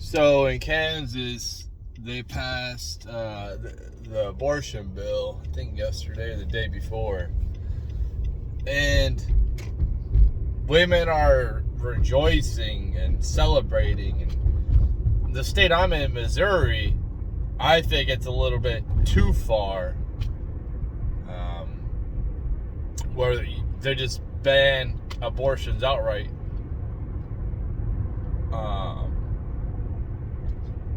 So in Kansas, they passed the abortion bill, I think yesterday or the day before. And women are rejoicing and celebrating. And the state I'm in, Missouri, I think it's a little bit too far. Where they just ban abortions outright.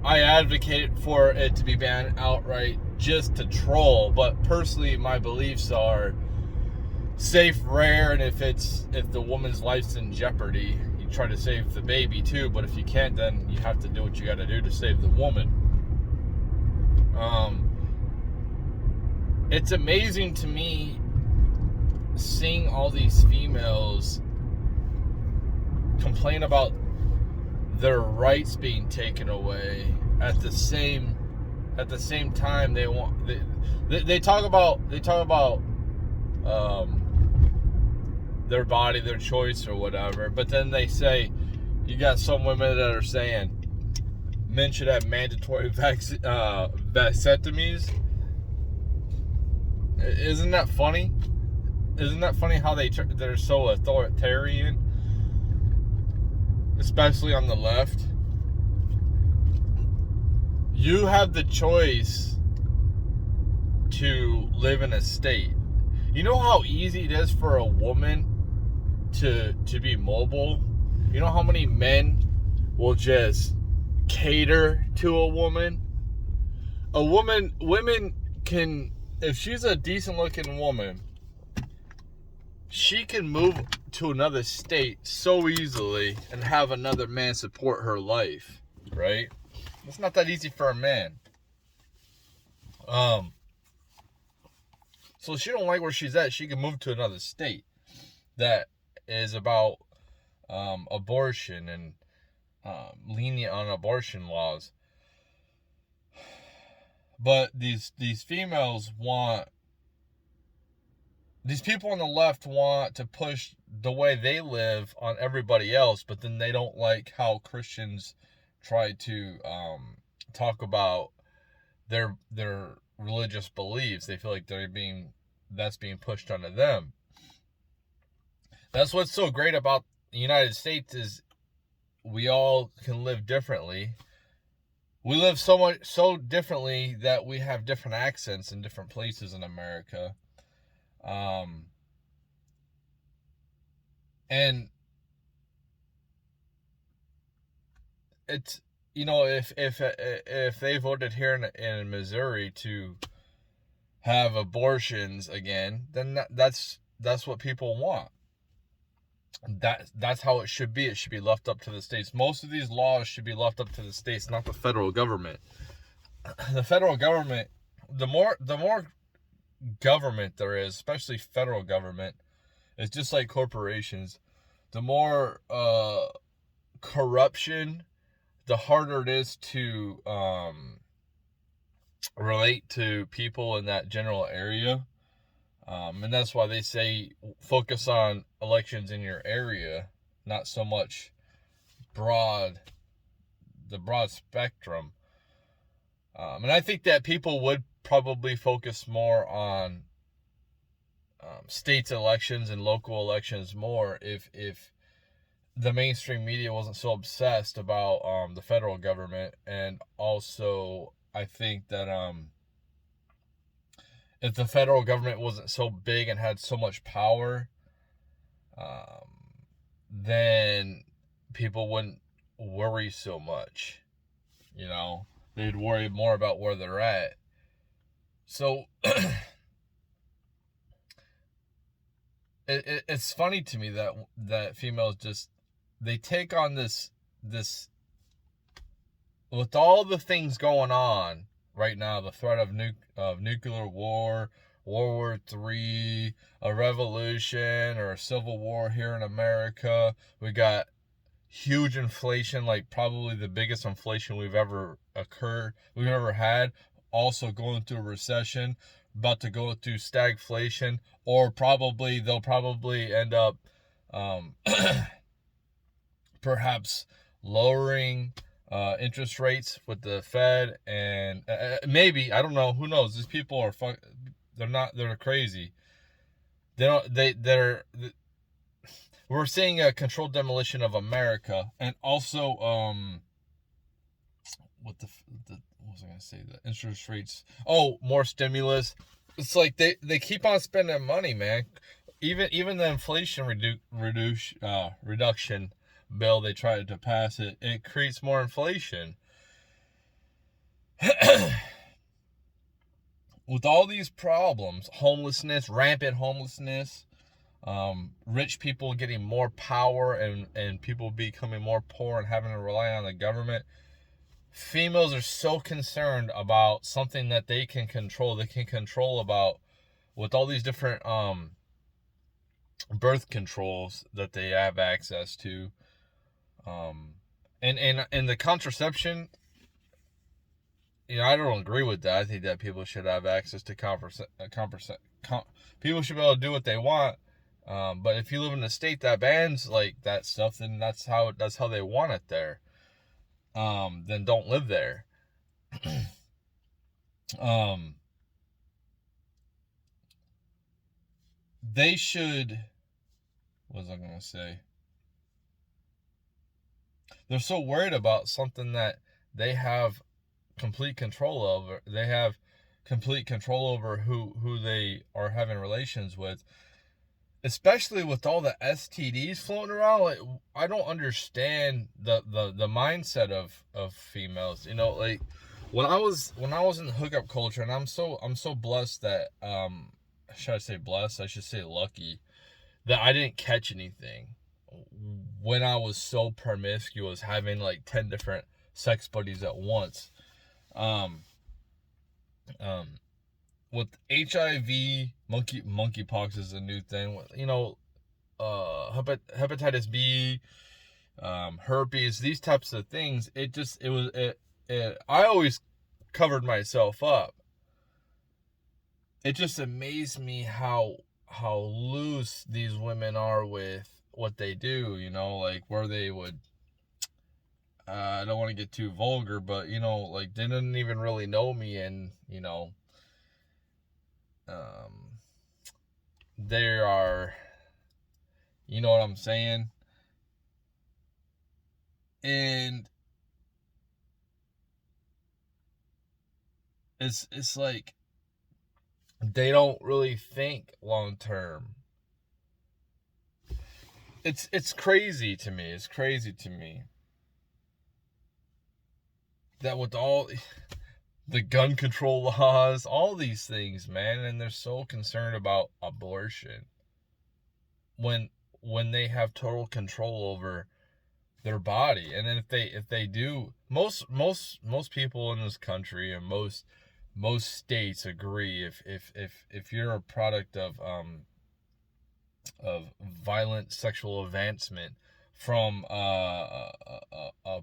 I advocate for it to be banned outright just to troll, but personally my beliefs are safe, rare, and if the woman's life's in jeopardy, you try to save the baby too, but if you can't, then you have to do what you got to do to save the woman. It's amazing to me seeing all these females complain about their rights being taken away at the same time they talk about their body, their choice or whatever, but then they say you got some women that are saying men should have mandatory vasectomies. Isn't that funny? Isn't that funny how they're so authoritarian, especially on the left? You have the choice to live in a state. You know how easy it is for a woman to be mobile? You know how many men will just cater to a woman? Women can, if she's a decent looking woman, she can move to another state so easily and have another man support her life, right? It's not that easy for a man. So she don't like where she's at, she can move to another state that is about abortion and lenient on abortion laws. But these females want, these people on the left want to push the way they live on everybody else, but then they don't like how Christians try to talk about their religious beliefs. They feel like that's being pushed onto them. That's what's so great about the United States is we all can live differently. We live so differently that we have different accents in different places in America. And it's, you know, if they voted here in Missouri to have abortions again, then that's what people want. That's how it should be. It should be left up to the states. Most of these laws should be left up to the states, not the federal government. The federal government, the more government there is, especially federal government, it's just like corporations. The more corruption, the harder it is to relate to people in that general area. And that's why they say focus on elections in your area, not so much the broad spectrum. And I think that people would probably focus more on states elections and local elections more if the mainstream media wasn't so obsessed about the federal government. And also I think that if the federal government wasn't so big and had so much power, then people wouldn't worry so much. You know, they'd worry more about where they're at. So it's funny to me that females just, they take on this with all the things going on right now, the threat of nuclear war, World War III, a revolution or a civil war here in America. We got huge inflation, like probably the biggest inflation we've ever had. Also going through a recession, about to go through stagflation, or they'll probably end up perhaps lowering interest rates with the Fed, and maybe, I don't know, who knows? These people are they're crazy. We're seeing a controlled demolition of America, and also what was I gonna say? The interest rates. Oh, more stimulus. It's like they keep on spending money, man. Even the inflation reduction bill they tried to pass, it creates more inflation. With all these problems, homelessness, rampant homelessness, rich people getting more power, and people becoming more poor and having to rely on the government. Females are so concerned about something that they can control. They can control about, with all these different birth controls that they have access to, and the contraception. I don't agree with that. I think that people should have access to people should be able to do what they want. But if you live in a state that bans like that stuff, then that's how they want it there. Then don't live there. They should. What was I gonna say? They're so worried about something that they have complete control over. They have complete control over who they are having relations with, especially with all the STDs floating around. Like, I don't understand the mindset of females. Like when I was in the hookup culture, and I'm so blessed that should I say blessed? I should say lucky that I didn't catch anything when I was so promiscuous, having like 10 different sex buddies at once. With HIV, monkeypox is a new thing. Hepatitis B, herpes, these types of things. I always covered myself up. It just amazed me how loose these women are with what they do. Like where they would. I don't want to get too vulgar, but like they didn't even really know me, and there are, you know what I'm saying? And it's like they don't really think long term. It's crazy to me. It's crazy to me that with all the gun control laws, all these things, man, and they're so concerned about abortion when they have total control over their body. And then if they do, most people in this country and most states agree, if you're a product of violent sexual advancement from a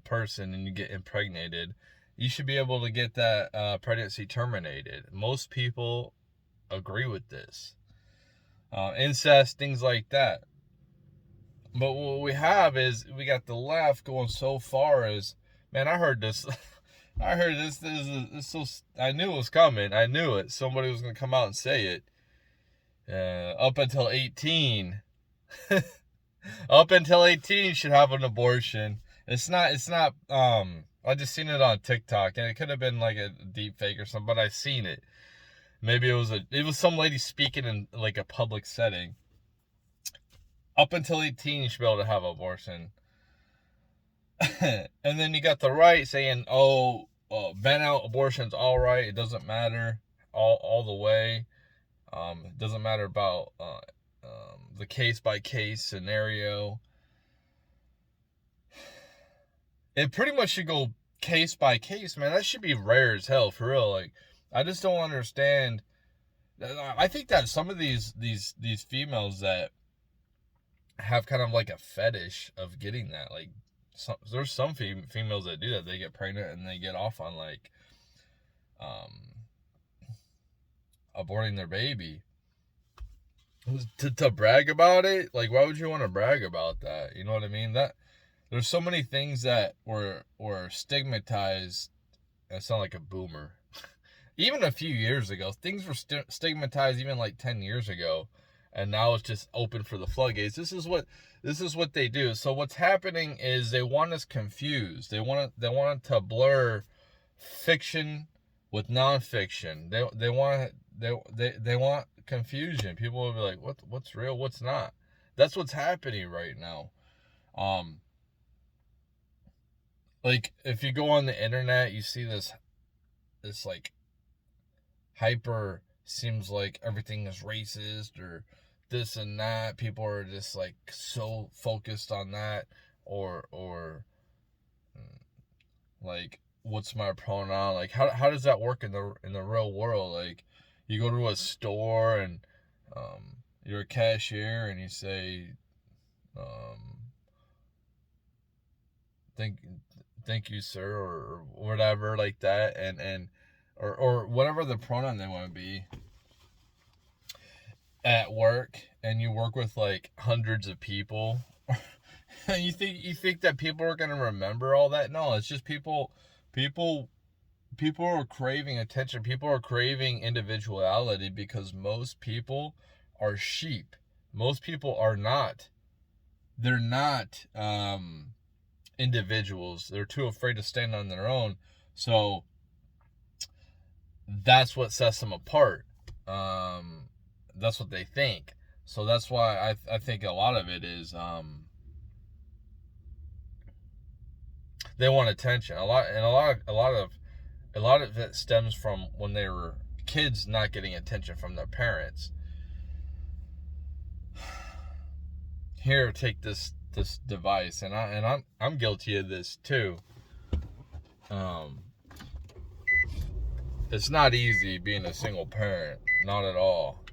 person and you get impregnated, you should be able to get that pregnancy terminated. Most people agree with this. Incest, things like that. But what we have is we got the left going so far as, man, I heard this. I heard this. I knew it was coming. I knew it. Somebody was going to come out and say it. Up until 18. Up until 18 should have an abortion. It's not, I just seen it on TikTok, and it could have been like a deep fake or something, but I seen it. Maybe it was some lady speaking in like a public setting. Up until 18, you should be able to have an abortion. And then you got the right saying, ban out abortion's all right. It doesn't matter all the way. It doesn't matter about the case-by-case scenario. It pretty much should go case-by-case, man. That should be rare as hell, for real. Like, I just don't understand. I think that some of these females that have kind of like a fetish of getting that, like, there's some females that do that. They get pregnant and they get off on like aborting their baby to brag about it. Like, why would you want to brag about that? You know what I mean? there's so many things that were stigmatized. I sound like a boomer. Even a few years ago, things were stigmatized even like 10 years ago, and now it's just open for the floodgates. This is what they do. So what's happening is they want us confused. They want to blur fiction with nonfiction. They want confusion. People will be like, what's real, what's not? That's what's happening right now. Like if you go on the internet, you see this like hyper, seems like everything is racist or this and that. People are just like so focused on that, or like what's my pronoun? Like how does that work in the real world? Like you go to a store and you're a cashier and you say thank thank you sir, or whatever like that, and or whatever the pronoun they want to be at work, and you work with like hundreds of people. And you think that people are going to remember all that? No, it's just people are craving attention. People are craving individuality because most people are sheep. Most people are not. They're not individuals. They're too afraid to stand on their own. So that's what sets them apart. That's what they think. So that's why I think a lot of it is they want attention. A lot of it stems from when they were kids not getting attention from their parents. Here, take this device, and I'm guilty of this too. It's not easy being a single parent, not at all.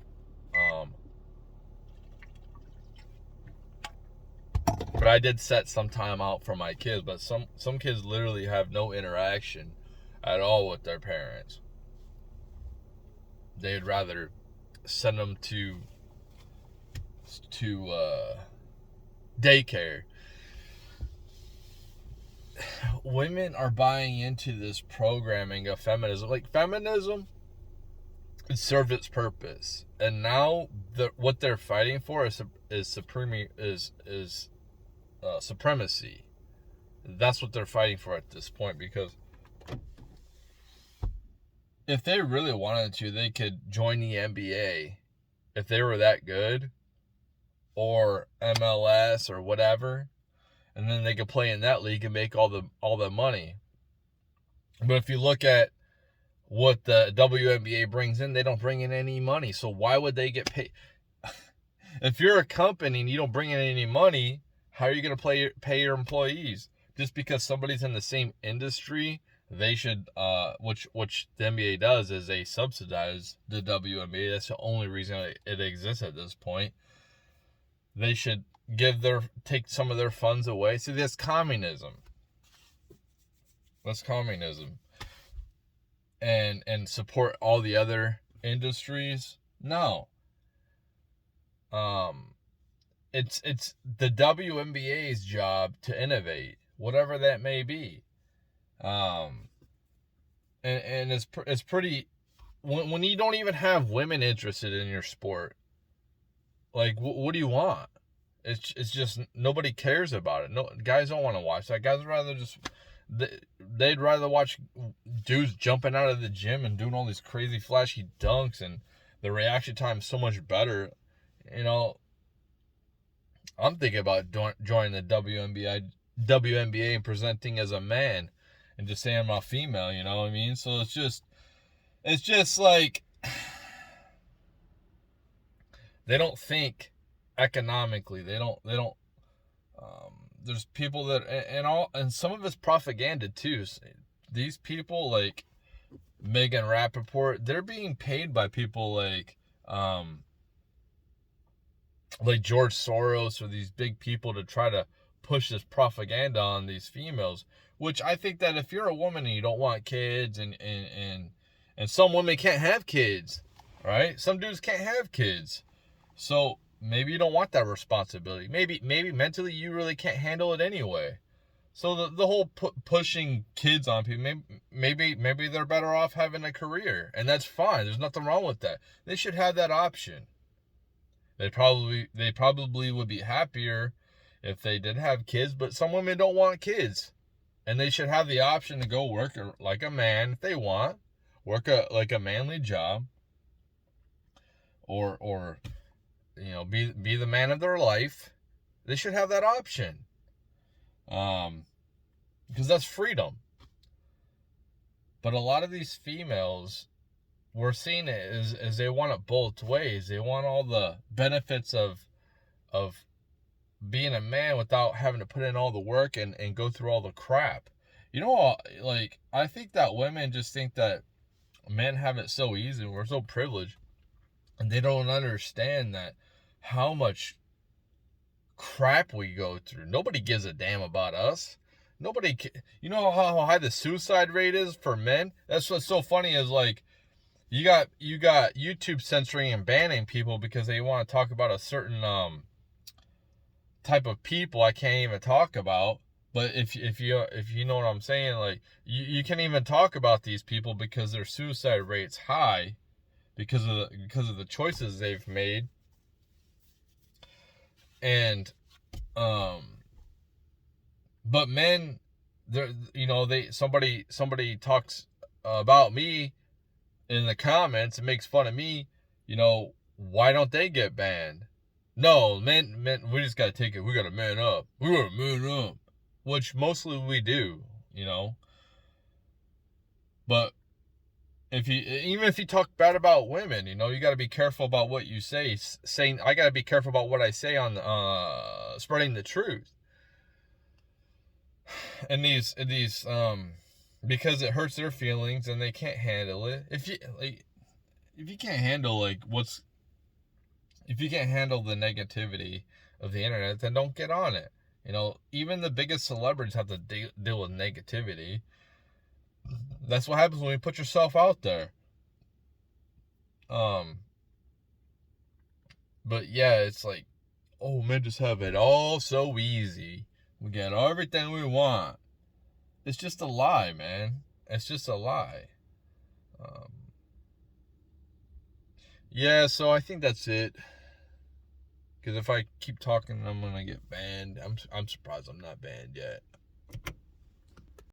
But I did set some time out for my kids, but some kids literally have no interaction at all with their parents. They'd rather send them to daycare. Women are buying into this programming of feminism. Like feminism, it served its purpose, and now what they're fighting for is supremacy. That's what they're fighting for at this point, because if they really wanted to, they could join the NBA if they were that good, or MLS or whatever, and then they could play in that league and make all the money. But if you look at what the WNBA brings in, they don't bring in any money. So why would they get paid? If you're a company and you don't bring in any money, how are you going to pay your employees? Just because somebody's in the same industry, they should, which the NBA does, is they subsidize the WNBA. That's the only reason it exists at this point. They should take some of their funds away. See, that's communism. That's communism. And support all the other industries? No. It's the WNBA's job to innovate, whatever that may be. And it's pretty, when you don't even have women interested in your sport, like what do you want? It's just nobody cares about it. No, guys don't want to watch that. Guys would rather they'd rather watch dudes jumping out of the gym and doing all these crazy flashy dunks, and the reaction time is so much better. I'm thinking about joining the WNBA and presenting as a man and just saying I'm a female, you know what I mean? So it's just like they don't think economically. They don't there's people that, and some of it's propaganda too. These people like Megan Rappaport, they're being paid by people like George Soros or these big people to try to push this propaganda on these females, which I think that if you're a woman and you don't want kids, and some women can't have kids, right? Some dudes can't have kids. So maybe you don't want that responsibility. Maybe mentally you really can't handle it anyway. So the whole pushing kids on people, maybe they're better off having a career, and that's fine. There's nothing wrong with that. They should have that option. They probably would be happier if they did have kids, but some women don't want kids, and they should have the option to go work like a man if they want, work like a manly job, or be the man of their life. They should have that option, because that's freedom. But a lot of these females, we're seeing it as they want it both ways. They want all the benefits of being a man without having to put in all the work and go through all the crap. Like, I think that women just think that men have it so easy and we're so privileged, and they don't understand that how much crap we go through. Nobody gives a damn about us. Nobody, you know how high the suicide rate is for men? That's what's so funny is, like, you got YouTube censoring and banning people because they want to talk about a certain type of people I can't even talk about. But if you know what I'm saying, like, you can't even talk about these people because their suicide rate's high because of the choices they've made. And but men, somebody talks about me in the comments and makes fun of me, why don't they get banned? No, men, we just gotta take it. We gotta man up. We gotta man up, which mostly we do, But even if you talk bad about women, you gotta be careful about what you say. I gotta be careful about what I say on spreading the truth. And these because it hurts their feelings and they can't handle it. If you can't handle if you can't handle the negativity of the internet, then don't get on it. Even the biggest celebrities have to deal with negativity. That's what happens when you put yourself out there. But yeah, it's like, oh, men just have it all so easy. We get everything we want. It's just a lie, man. It's just a lie. Yeah, so I think that's it. Because if I keep talking, I'm gonna get banned. I'm surprised I'm not banned yet.